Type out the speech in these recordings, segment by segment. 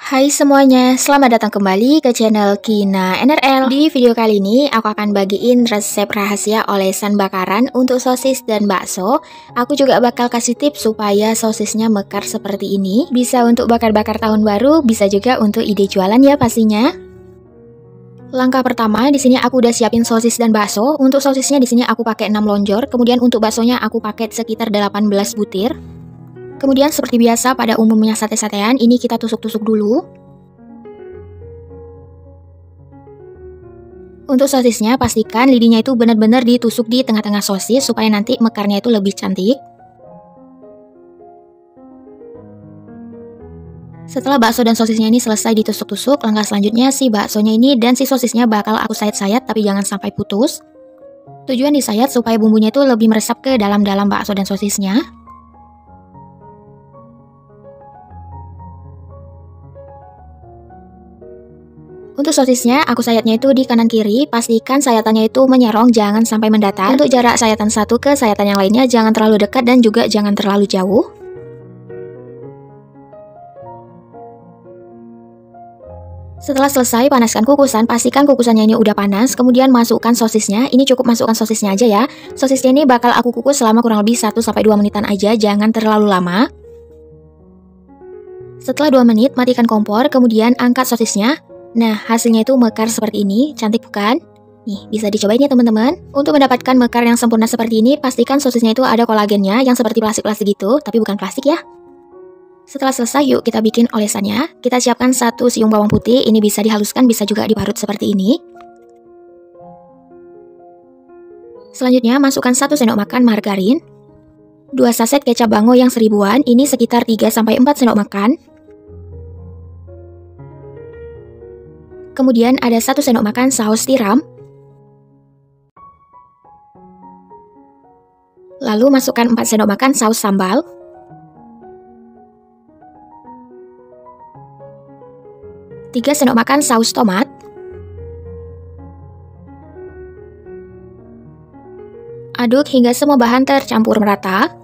Hai semuanya, selamat datang kembali ke channel Kina NRL. Di video kali ini, aku akan bagiin resep rahasia olesan bakaran untuk sosis dan bakso. Aku juga bakal kasih tips supaya sosisnya mekar seperti ini. Bisa untuk bakar-bakar tahun baru, bisa juga untuk ide jualan ya pastinya. Langkah pertama, di sini aku udah siapin sosis dan bakso. Untuk sosisnya di sini aku pakai 6 lonjor, kemudian untuk baksonya aku pakai sekitar 18 butir. Kemudian seperti biasa pada umumnya sate-satean, ini kita tusuk-tusuk dulu. Untuk sosisnya, pastikan lidinya itu benar-benar ditusuk di tengah-tengah sosis supaya nanti mekarnya itu lebih cantik. Setelah bakso dan sosisnya ini selesai ditusuk-tusuk, langkah selanjutnya si baksonya ini dan si sosisnya bakal aku sayat-sayat tapi jangan sampai putus. Tujuan disayat supaya bumbunya itu lebih meresap ke dalam-dalam bakso dan sosisnya. Untuk sosisnya, aku sayatnya itu di kanan kiri, pastikan sayatannya itu menyerong, jangan sampai mendatar. Untuk jarak sayatan satu ke sayatan yang lainnya, jangan terlalu dekat dan juga jangan terlalu jauh. Setelah selesai, panaskan kukusan, pastikan kukusannya ini udah panas, kemudian masukkan sosisnya. Ini cukup masukkan sosisnya aja ya. Sosisnya ini bakal aku kukus selama kurang lebih 1-2 menitan aja, jangan terlalu lama. Setelah 2 menit, matikan kompor, kemudian angkat sosisnya. Nah, hasilnya itu mekar seperti ini, cantik bukan? Nih, bisa dicobain ya teman-teman. Untuk mendapatkan mekar yang sempurna seperti ini, pastikan sosisnya itu ada kolagennya yang seperti plastik-plastik gitu, tapi bukan plastik ya. Setelah selesai, yuk kita bikin olesannya. Kita siapkan 1 siung bawang putih, ini bisa dihaluskan, bisa juga diparut seperti ini. Selanjutnya, masukkan 1 sendok makan margarin. 2 saset kecap bango yang 1000-an, ini sekitar 3-4 sendok makan. Kemudian ada 1 sendok makan saus tiram. Lalu masukkan 4 sendok makan saus sambal. 3 sendok makan saus tomat. Aduk hingga semua bahan tercampur merata.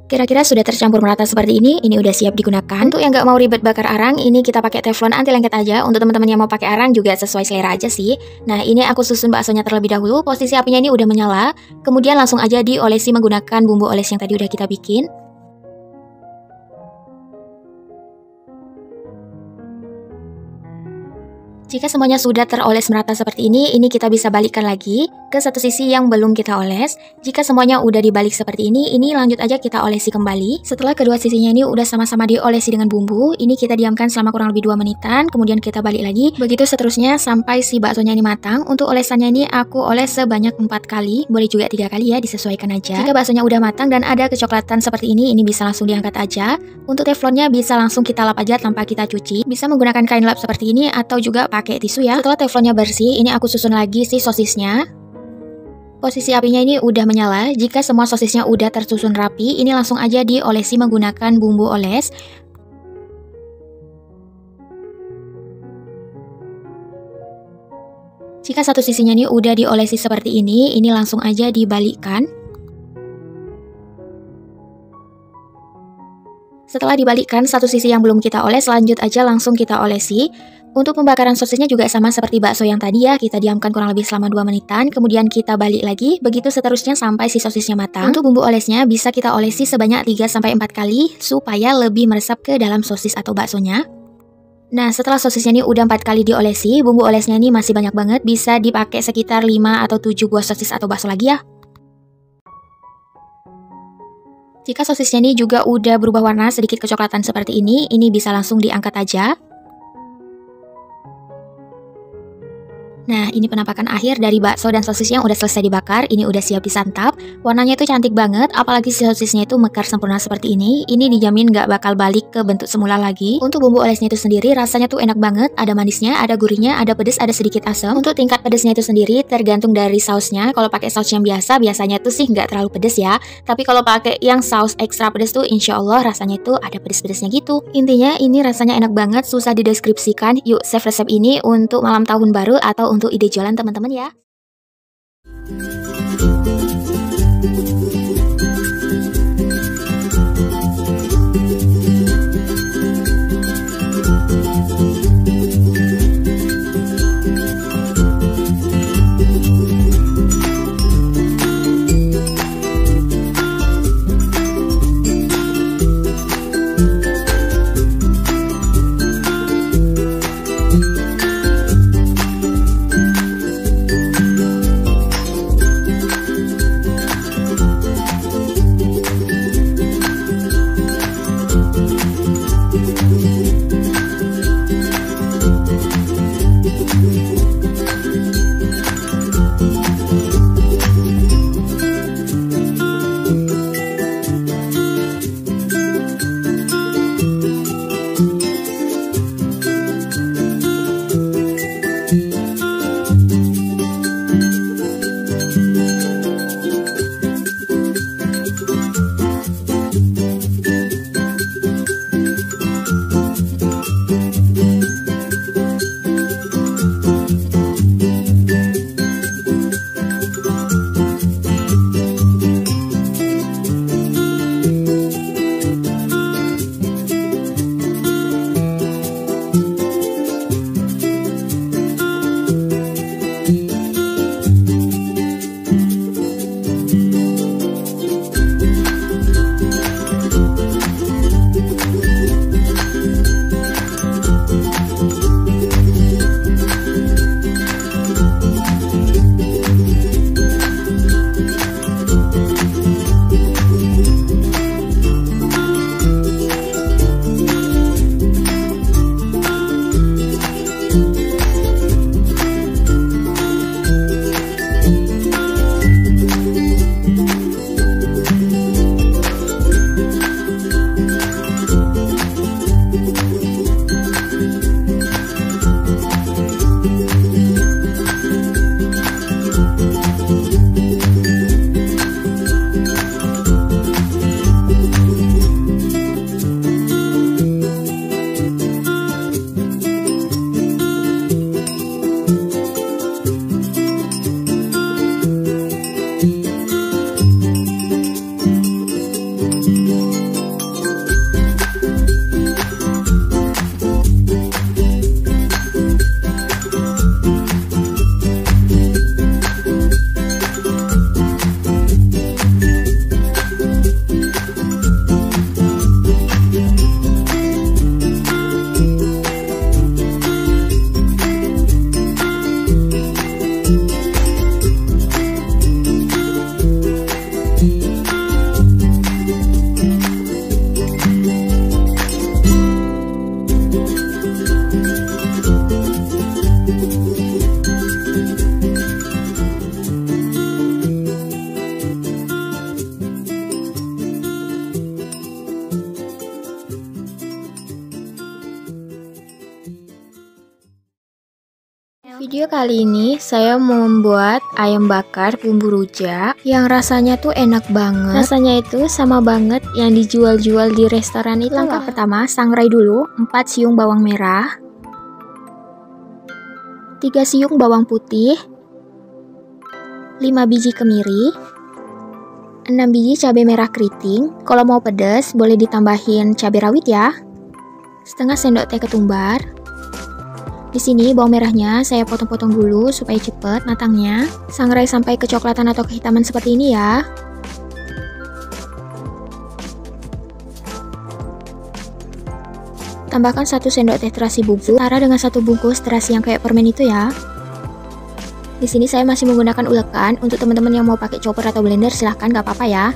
Kira-kira sudah tercampur merata seperti ini udah siap digunakan. Untuk yang nggak mau ribet bakar arang, ini kita pakai teflon anti lengket aja. Untuk teman-teman yang mau pakai arang juga sesuai selera aja sih. Nah, ini aku susun baksonya terlebih dahulu. Posisi apinya ini udah menyala. Kemudian langsung aja diolesi menggunakan bumbu oles yang tadi udah kita bikin. Jika semuanya sudah teroles merata seperti ini kita bisa balikkan lagi ke satu sisi yang belum kita oles. Jika semuanya udah dibalik seperti ini lanjut aja kita olesi kembali. Setelah kedua sisinya ini udah sama-sama diolesi dengan bumbu, ini kita diamkan selama kurang lebih 2 menitan, kemudian kita balik lagi. Begitu seterusnya sampai si baksonya ini matang. Untuk olesannya ini aku oles sebanyak 4 kali, boleh juga 3 kali ya, disesuaikan aja. Jika baksonya udah matang dan ada kecoklatan seperti ini bisa langsung diangkat aja. Untuk teflonnya bisa langsung kita lap aja tanpa kita cuci. Bisa menggunakan kain lap seperti ini atau juga pakai tisu ya. Setelah teflonnya bersih, ini aku susun lagi si sosisnya. Posisi apinya ini udah menyala. Jika semua sosisnya udah tersusun rapi, ini langsung aja diolesi menggunakan bumbu oles. Jika satu sisinya ini udah diolesi seperti ini langsung aja dibalikkan. Setelah dibalikkan satu sisi yang belum kita oles, lanjut aja langsung kita olesi. Untuk pembakaran sosisnya juga sama seperti bakso yang tadi ya, kita diamkan kurang lebih selama 2 menitan, kemudian kita balik lagi, begitu seterusnya sampai si sosisnya matang. Untuk bumbu olesnya bisa kita olesi sebanyak 3-4 kali supaya lebih meresap ke dalam sosis atau baksonya. Nah, setelah sosisnya ini udah 4 kali diolesi, bumbu olesnya ini masih banyak banget, bisa dipakai sekitar 5 atau 7 buah sosis atau bakso lagi ya. Jika sosisnya ini juga udah berubah warna sedikit kecoklatan seperti ini bisa langsung diangkat aja. Nah, ini penampakan akhir dari bakso dan sosis yang udah selesai dibakar. Ini udah siap disantap. Warnanya itu cantik banget, apalagi si sosisnya itu mekar sempurna seperti ini. Ini dijamin gak bakal balik ke bentuk semula lagi. Untuk bumbu olesnya itu sendiri, rasanya tuh enak banget. Ada manisnya, ada gurihnya, ada pedes, ada sedikit asam. Untuk tingkat pedesnya itu sendiri tergantung dari sausnya. Kalau pakai saus yang biasa, biasanya tuh sih gak terlalu pedes ya. Tapi kalau pakai yang saus ekstra pedes tuh, insya Allah rasanya tuh ada pedes-pedesnya gitu. Intinya ini rasanya enak banget, susah dideskripsikan. Yuk save resep ini untuk malam tahun baru atau untuk ide jualan teman-teman ya. Video kali ini saya mau membuat ayam bakar bumbu rujak yang rasanya tuh enak banget. Rasanya itu sama banget yang dijual-jual di restoran itu. Langkah pertama, sangrai dulu 4 siung bawang merah, 3 siung bawang putih, 5 biji kemiri, 6 biji cabai merah keriting. Kalau mau pedas boleh ditambahin cabai rawit ya. Setengah sendok teh ketumbar. Di sini bawang merahnya saya potong-potong dulu supaya cepet matangnya. Sangrai sampai kecoklatan atau kehitaman seperti ini ya. Tambahkan 1 sendok teh terasi bubuk, setara dengan 1 bungkus terasi yang kayak permen itu ya. Di sini saya masih menggunakan ulekan. Untuk teman-teman yang mau pakai chopper atau blender silahkan, gak apa-apa ya.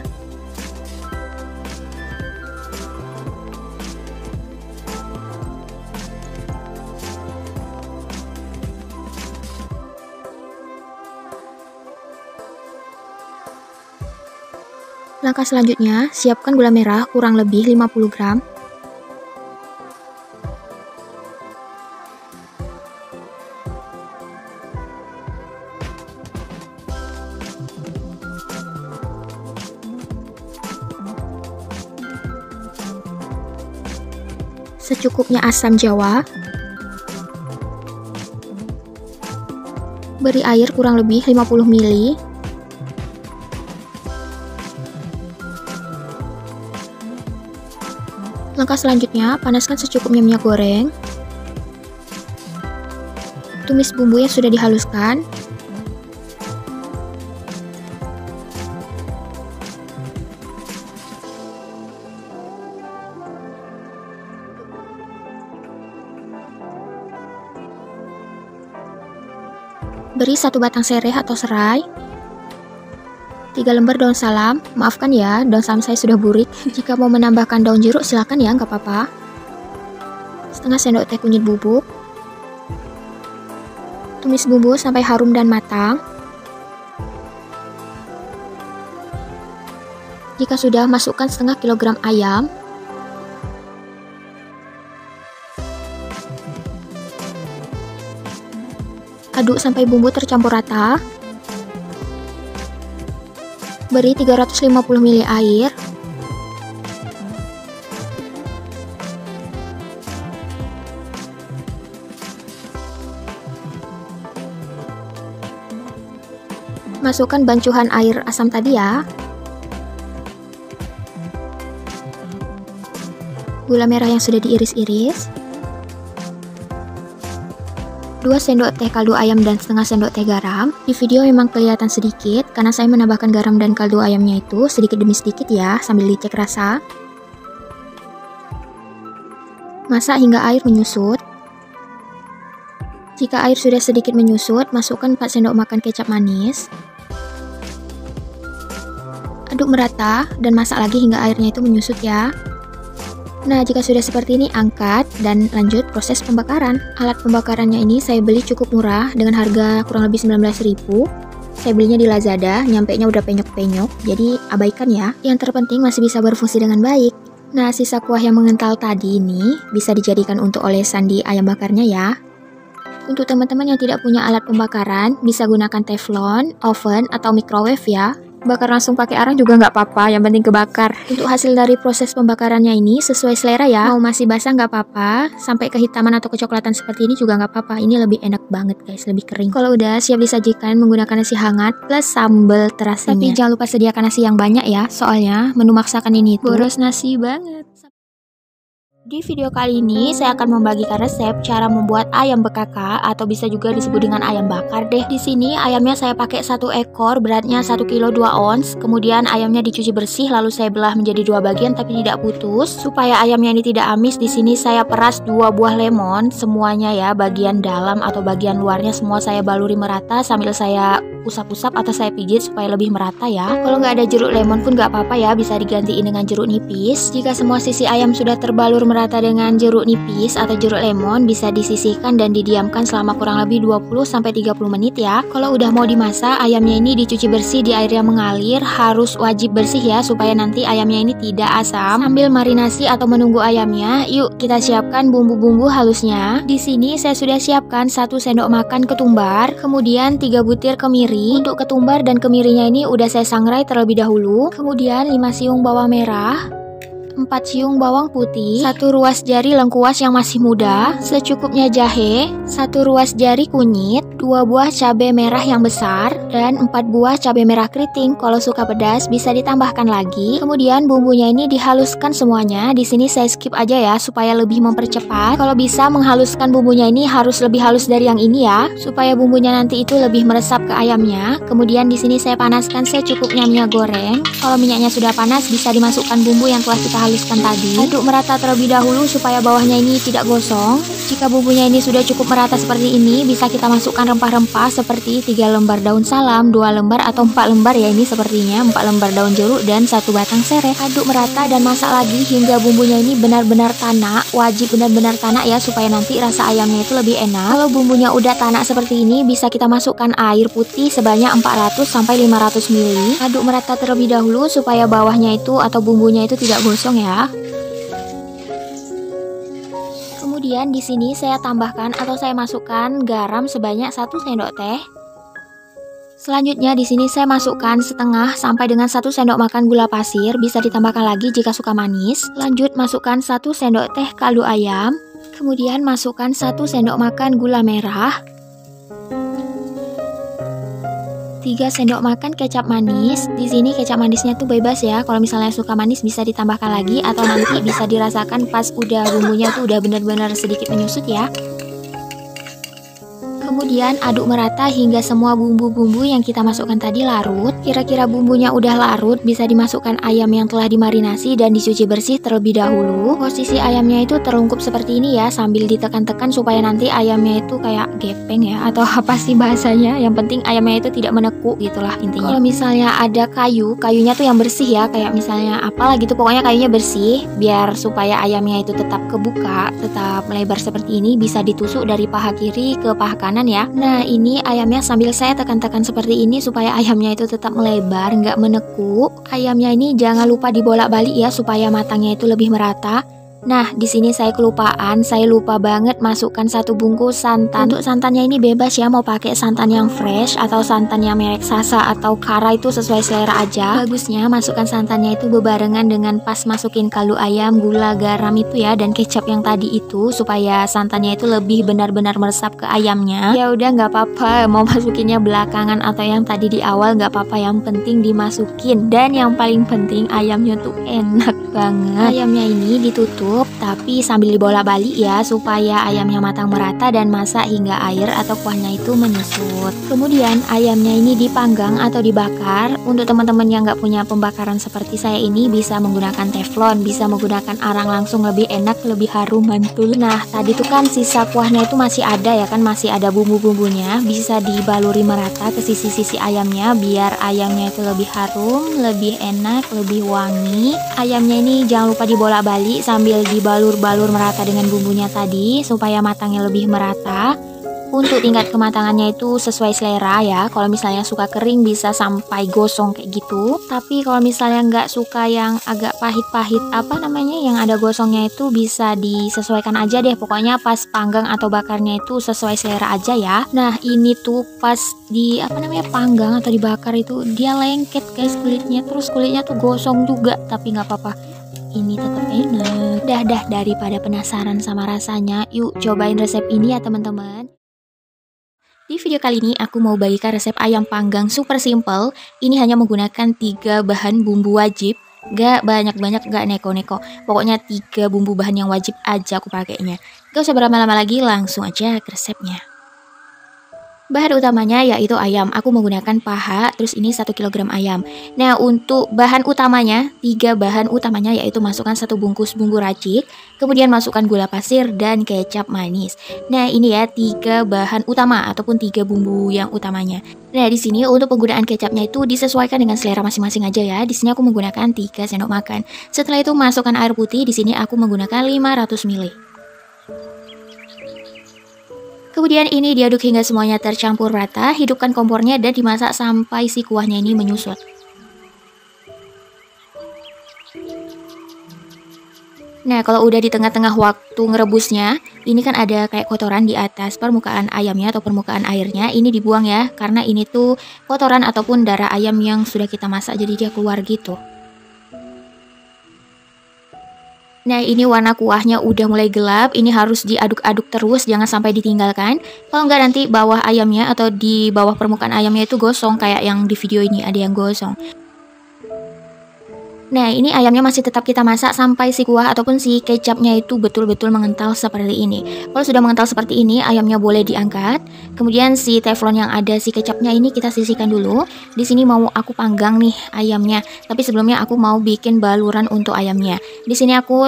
Langkah selanjutnya, siapkan gula merah kurang lebih 50 gram. Secukupnya asam jawa. Beri air kurang lebih 50 ml. Langkah selanjutnya, panaskan secukupnya minyak goreng. Tumis bumbu yang sudah dihaluskan. Beri 1 batang sereh atau serai. 3 lembar daun salam, maafkan ya, daun salam saya sudah burik. Jika mau menambahkan daun jeruk silakan ya, nggak apa-apa. Setengah sendok teh kunyit bubuk. Tumis bumbu sampai harum dan matang. Jika sudah, masukkan setengah kilogram ayam. Aduk sampai bumbu tercampur rata. Beri 350 ml air. Masukkan bancuhan air asam tadi ya. Gula merah yang sudah diiris-iris. 2 sendok teh kaldu ayam dan setengah sendok teh garam. Di video memang kelihatan sedikit karena saya menambahkan garam dan kaldu ayamnya itu sedikit demi sedikit ya, sambil dicek rasa. Masak hingga air menyusut. Jika air sudah sedikit menyusut, masukkan 4 sendok makan kecap manis. Aduk merata dan masak lagi hingga airnya itu menyusut ya. Nah, jika sudah seperti ini, angkat dan lanjut proses pembakaran. Alat pembakarannya ini saya beli cukup murah dengan harga kurang lebih 19.000. Saya belinya di Lazada, nyampenya udah penyok-penyok, jadi abaikan ya. Yang terpenting masih bisa berfungsi dengan baik. Nah, sisa kuah yang mengental tadi ini bisa dijadikan untuk olesan di ayam bakarnya ya. Untuk teman-teman yang tidak punya alat pembakaran, bisa gunakan teflon, oven, atau microwave ya. Bakar langsung pakai arang juga nggak apa-apa, yang penting kebakar. Untuk hasil dari proses pembakarannya ini sesuai selera ya. Mau masih basah nggak apa-apa, sampai kehitaman atau kecoklatan seperti ini juga nggak apa-apa. Ini lebih enak banget guys, lebih kering. Kalau udah siap disajikan menggunakan nasi hangat plus sambal terasinya. Tapi jangan lupa sediakan nasi yang banyak ya, soalnya menu maksakan ini tuh boros nasi banget. Di video kali ini saya akan membagikan resep cara membuat ayam bekaka atau bisa juga disebut dengan ayam bakar deh. Di sini ayamnya saya pakai 1 ekor, beratnya 1 kilo 2 ons. Kemudian ayamnya dicuci bersih lalu saya belah menjadi 2 bagian tapi tidak putus. Supaya ayamnya ini tidak amis, di sini saya peras 2 buah lemon semuanya ya, bagian dalam atau bagian luarnya semua saya baluri merata sambil saya usap-usap atau saya pijit supaya lebih merata ya. Kalau nggak ada jeruk lemon pun nggak apa-apa ya, bisa digantiin dengan jeruk nipis. Jika semua sisi ayam sudah terbalur merata dengan jeruk nipis atau jeruk lemon, bisa disisihkan dan didiamkan selama kurang lebih 20-30 menit ya. Kalau udah mau dimasak, ayamnya ini dicuci bersih di air yang mengalir, harus wajib bersih ya supaya nanti ayamnya ini tidak asam. Sambil marinasi atau menunggu ayamnya, yuk kita siapkan bumbu-bumbu halusnya. Di sini saya sudah siapkan 1 sendok makan ketumbar, kemudian 3 butir kemiri. Untuk ketumbar dan kemirinya ini udah saya sangrai terlebih dahulu. Kemudian 5 siung bawang merah, 4 siung bawang putih, 1 ruas jari lengkuas yang masih muda, secukupnya jahe, 1 ruas jari kunyit, 2 buah cabai merah yang besar, dan 4 buah cabai merah keriting. Kalau suka pedas bisa ditambahkan lagi. Kemudian bumbunya ini dihaluskan semuanya. Di sini saya skip aja ya supaya lebih mempercepat. Kalau bisa menghaluskan bumbunya ini harus lebih halus dari yang ini ya, supaya bumbunya nanti itu lebih meresap ke ayamnya. Kemudian di sini saya panaskan secukupnya minyak goreng. Kalau minyaknya sudah panas bisa dimasukkan bumbu yang telah kita haluskan tadi. Aduk merata terlebih dahulu supaya bawahnya ini tidak gosong. Jika bumbunya ini sudah cukup merata seperti ini, bisa kita masukkan rempah-rempah seperti 3 lembar daun salam, 2 lembar atau 4 lembar ya ini sepertinya, 4 lembar daun jeruk dan 1 batang serai. Aduk merata dan masak lagi hingga bumbunya ini benar-benar tanak. Wajib benar-benar tanak ya supaya nanti rasa ayamnya itu lebih enak. Kalau bumbunya udah tanak seperti ini, bisa kita masukkan air putih sebanyak 400-500 ml. Aduk merata terlebih dahulu supaya bawahnya itu atau bumbunya itu tidak gosong ya. Kemudian di sini saya tambahkan atau saya masukkan garam sebanyak 1 sendok teh. Selanjutnya di sini saya masukkan setengah sampai dengan 1 sendok makan gula pasir, bisa ditambahkan lagi jika suka manis. Lanjut masukkan 1 sendok teh kaldu ayam. Kemudian masukkan 1 sendok makan gula merah, 3 sendok makan kecap manis. Di sini kecap manisnya tuh bebas ya. Kalau misalnya suka manis bisa ditambahkan lagi atau nanti bisa dirasakan pas udah bumbunya tuh udah benar-benar sedikit menyusut ya. Kemudian aduk merata hingga semua bumbu-bumbu yang kita masukkan tadi larut. Kira-kira bumbunya udah larut, bisa dimasukkan ayam yang telah dimarinasi dan dicuci bersih terlebih dahulu. Posisi ayamnya itu terungkup seperti ini ya, sambil ditekan-tekan supaya nanti ayamnya itu kayak gepeng ya, atau apa sih bahasanya. Yang penting ayamnya itu tidak menekuk gitulah intinya. Kalau misalnya ada kayunya tuh yang bersih ya, kayak misalnya apalah gitu, pokoknya kayunya bersih, biar supaya ayamnya itu tetap kebuka, tetap melebar seperti ini, bisa ditusuk dari paha kiri ke paha kanan ya. Nah ini ayamnya sambil saya tekan-tekan seperti ini supaya ayamnya itu tetap melebar, nggak menekuk. Ayamnya ini jangan lupa dibolak-balik ya supaya matangnya itu lebih merata. Nah di sini saya kelupaan, saya lupa banget masukkan 1 bungkus santan. Untuk santannya ini bebas ya, mau pakai santan yang fresh atau santan yang merek Sasa atau Kara, itu sesuai selera aja. Bagusnya masukkan santannya itu bebarengan dengan pas masukin kaldu ayam, gula, garam itu ya, dan kecap yang tadi itu, supaya santannya itu lebih benar-benar meresap ke ayamnya. Ya udah nggak apa-apa, mau masukinnya belakangan atau yang tadi di awal nggak apa-apa, yang penting dimasukin. Dan yang paling penting ayamnya tuh enak banget. Ayamnya ini ditutup tapi sambil dibolak-balik ya supaya ayamnya matang merata dan masak hingga air atau kuahnya itu menyusut. Kemudian ayamnya ini dipanggang atau dibakar. Untuk teman-teman yang nggak punya pembakaran seperti saya ini, bisa menggunakan teflon, bisa menggunakan arang langsung, lebih enak, lebih harum, mantul. Nah tadi tuh kan sisa kuahnya itu masih ada ya kan, masih ada bumbu-bumbunya, bisa dibaluri merata ke sisi-sisi ayamnya biar ayamnya itu lebih harum, lebih enak, lebih wangi. Ayamnya ini jangan lupa dibolak-balik sambil dibalur-balur merata dengan bumbunya tadi supaya matangnya lebih merata. Untuk tingkat kematangannya itu sesuai selera ya. Kalau misalnya suka kering bisa sampai gosong kayak gitu. Tapi kalau misalnya nggak suka yang agak pahit-pahit, apa namanya, yang ada gosongnya itu, bisa disesuaikan aja deh. Pokoknya pas panggang atau bakarnya itu sesuai selera aja ya. Nah ini tuh pas di panggang atau dibakar itu dia lengket guys kulitnya. Terus kulitnya tuh gosong juga. Tapi nggak apa-apa, ini tetap enak. Dah daripada penasaran sama rasanya, yuk cobain resep ini ya teman-teman. Di video kali ini aku mau bagikan resep ayam panggang super simple. Ini hanya menggunakan 3 bahan bumbu wajib. Gak banyak-banyak, gak neko-neko. Pokoknya 3 bumbu bahan yang wajib aja aku pakainya. Gak usah berlama-lama lagi, langsung aja ke resepnya. Bahan utamanya yaitu ayam. Aku menggunakan paha, terus ini 1 kilogram ayam. Nah, untuk bahan utamanya, 3 bahan utamanya yaitu masukkan 1 bungkus bumbu racik, kemudian masukkan gula pasir dan kecap manis. Nah, ini ya 3 bahan utama ataupun 3 bumbu yang utamanya. Nah, di sini untuk penggunaan kecapnya itu disesuaikan dengan selera masing-masing aja ya. Di sini aku menggunakan 3 sendok makan. Setelah itu masukkan air putih, di sini aku menggunakan 500 ml. Kemudian ini diaduk hingga semuanya tercampur rata, hidupkan kompornya dan dimasak sampai si kuahnya ini menyusut. Nah, kalau udah di tengah-tengah waktu ngerebusnya, ini kan ada kayak kotoran di atas permukaan ayamnya atau permukaan airnya, ini dibuang ya, karena ini tuh kotoran ataupun darah ayam yang sudah kita masak, jadi dia keluar gitu. Nah, ini warna kuahnya udah mulai gelap, ini harus diaduk-aduk terus, jangan sampai ditinggalkan. Kalau nggak nanti bawah ayamnya atau di bawah permukaan ayamnya itu gosong, kayak yang di video ini ada yang gosong. Nah, ini ayamnya masih tetap kita masak sampai si kuah ataupun si kecapnya itu betul-betul mengental seperti ini. Kalau sudah mengental seperti ini, ayamnya boleh diangkat. Kemudian si teflon yang ada si kecapnya ini kita sisihkan dulu. Di sini mau aku panggang nih ayamnya. Tapi sebelumnya aku mau bikin baluran untuk ayamnya. Di sini aku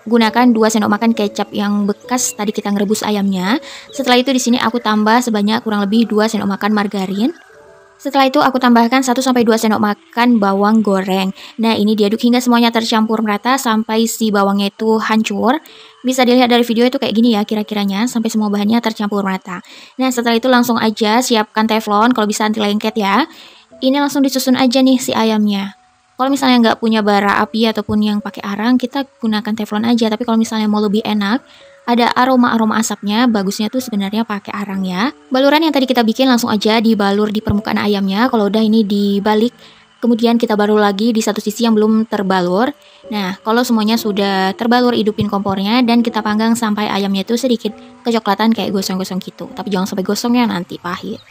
gunakan 2 sendok makan kecap yang bekas tadi kita ngerebus ayamnya. Setelah itu di sini aku tambah sebanyak kurang lebih 2 sendok makan margarin. Setelah itu aku tambahkan 1-2 sendok makan bawang goreng. Nah, ini diaduk hingga semuanya tercampur merata sampai si bawangnya itu hancur. Bisa dilihat dari video itu kayak gini ya kira-kiranya, sampai semua bahannya tercampur merata. Nah, setelah itu langsung aja siapkan teflon, kalau bisa anti lengket ya. Ini langsung disusun aja nih si ayamnya. Kalau misalnya nggak punya bara api ataupun yang pakai arang, kita gunakan teflon aja. Tapi kalau misalnya mau lebih enak, ada aroma-aroma asapnya, bagusnya tuh sebenarnya pakai arang ya. Baluran yang tadi kita bikin langsung aja dibalur di permukaan ayamnya. Kalau udah ini dibalik, kemudian kita balur lagi di satu sisi yang belum terbalur. Nah, kalau semuanya sudah terbalur, hidupin kompornya dan kita panggang sampai ayamnya itu sedikit kecoklatan kayak gosong-gosong gitu. Tapi jangan sampai gosong ya, nanti pahit.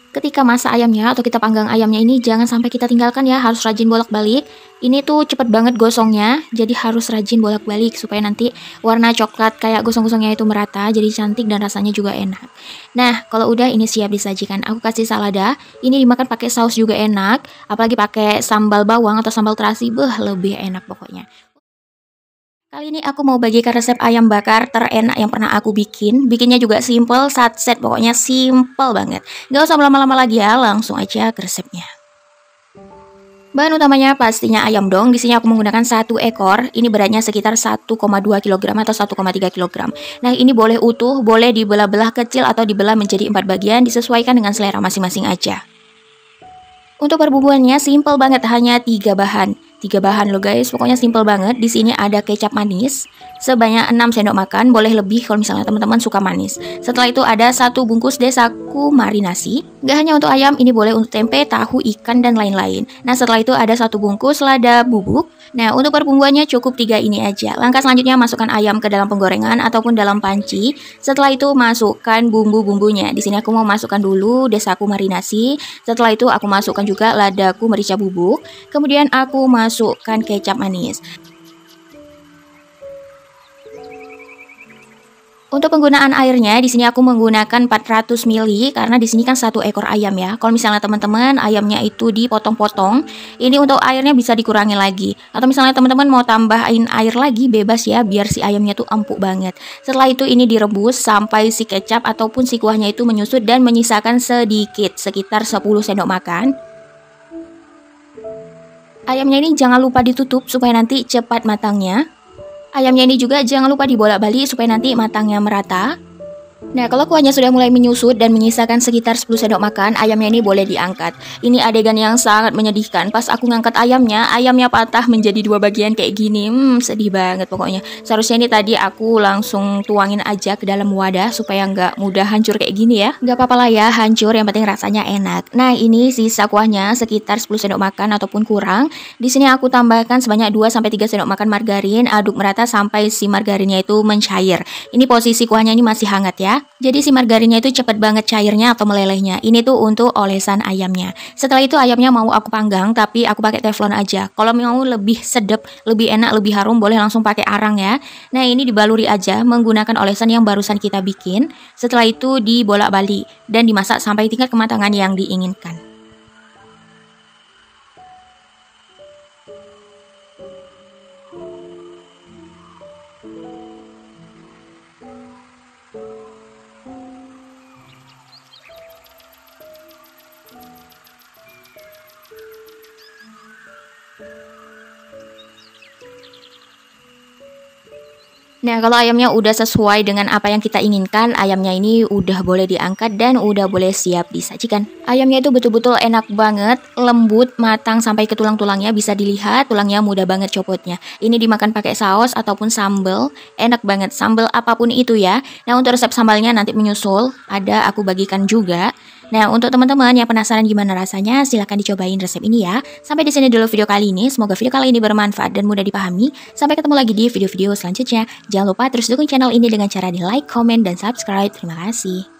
Ketika masak ayamnya atau kita panggang ayamnya ini jangan sampai kita tinggalkan ya, harus rajin bolak-balik. Ini tuh cepet banget gosongnya, jadi harus rajin bolak-balik supaya nanti warna coklat kayak gosong-gosongnya itu merata, jadi cantik dan rasanya juga enak. Nah, kalau udah ini siap disajikan, aku kasih salada. Ini dimakan pakai saus juga enak, apalagi pakai sambal bawang atau sambal terasi, lebih enak pokoknya. Kali ini aku mau bagikan resep ayam bakar terenak yang pernah aku bikin. Bikinnya juga simple, satset, pokoknya simple banget. Gak usah lama-lama lagi ya, langsung aja ke resepnya. Bahan utamanya pastinya ayam dong. Di sini aku menggunakan 1 ekor. Ini beratnya sekitar 1,2 kg atau 1,3 kg. Nah, ini boleh utuh, boleh dibelah-belah kecil atau dibelah menjadi 4 bagian, disesuaikan dengan selera masing-masing aja. Untuk perbumbuannya simple banget, hanya 3 bahan. 3 bahan loh guys, pokoknya simple banget. Di sini ada kecap manis sebanyak 6 sendok makan, boleh lebih kalau misalnya teman-teman suka manis. Setelah itu ada 1 bungkus desaku marinasi. Gak hanya untuk ayam, ini boleh untuk tempe, tahu, ikan, dan lain-lain. Nah, setelah itu ada 1 bungkus lada bubuk. Nah, untuk perbumbuannya cukup 3 ini aja. Langkah selanjutnya masukkan ayam ke dalam penggorengan ataupun dalam panci. Setelah itu masukkan bumbu-bumbunya. Di sini aku mau masukkan dulu desaku marinasi. Setelah itu aku masukkan juga ladaku merica bubuk. Kemudian aku masukkan kecap manis. Untuk penggunaan airnya, di sini aku menggunakan 400 ml karena di sini kan 1 ekor ayam ya. Kalau misalnya teman-teman ayamnya itu dipotong-potong, ini untuk airnya bisa dikurangi lagi. Atau misalnya teman-teman mau tambahin air lagi, bebas ya, biar si ayamnya tuh empuk banget. Setelah itu ini direbus sampai si kecap ataupun si kuahnya itu menyusut dan menyisakan sedikit, sekitar 10 sendok makan. Ayamnya ini jangan lupa ditutup supaya nanti cepat matangnya. Ayamnya ini juga jangan lupa dibolak-balik supaya nanti matangnya merata. Nah, kalau kuahnya sudah mulai menyusut dan menyisakan sekitar 10 sendok makan, ayamnya ini boleh diangkat. Ini adegan yang sangat menyedihkan. Pas aku ngangkat ayamnya patah menjadi 2 bagian kayak gini. Sedih banget pokoknya. Seharusnya ini tadi aku langsung tuangin aja ke dalam wadah supaya nggak mudah hancur kayak gini ya. Nggak apa-apa lah ya, hancur, yang penting rasanya enak. Nah, ini sisa kuahnya sekitar 10 sendok makan ataupun kurang. Di sini aku tambahkan sebanyak 2-3 sendok makan margarin, aduk merata sampai si margarinnya itu mencair. Ini posisi kuahnya ini masih hangat ya. ya. Jadi si margarinnya itu cepet banget cairnya atau melelehnya. Ini tuh untuk olesan ayamnya. Setelah itu ayamnya mau aku panggang, tapi aku pakai teflon aja. Kalau mau lebih sedap, lebih enak, lebih harum, boleh langsung pakai arang ya. Nah ini dibaluri aja menggunakan olesan yang barusan kita bikin. Setelah itu dibolak-balik dan dimasak sampai tingkat kematangan yang diinginkan. Nah, kalau ayamnya udah sesuai dengan apa yang kita inginkan, ayamnya ini udah boleh diangkat dan udah boleh siap disajikan. Ayamnya itu betul-betul enak banget, lembut, matang sampai ke tulang-tulangnya, bisa dilihat tulangnya mudah banget copotnya. Ini dimakan pakai saus ataupun sambal, enak banget, sambal apapun itu ya. Nah, untuk resep sambalnya nanti menyusul, ada aku bagikan juga. Nah, untuk teman-teman yang penasaran gimana rasanya, silahkan dicobain resep ini ya. Sampai di sini dulu video kali ini. Semoga video kali ini bermanfaat dan mudah dipahami. Sampai ketemu lagi di video-video selanjutnya. Jangan lupa terus dukung channel ini dengan cara di like, comment, dan subscribe. Terima kasih.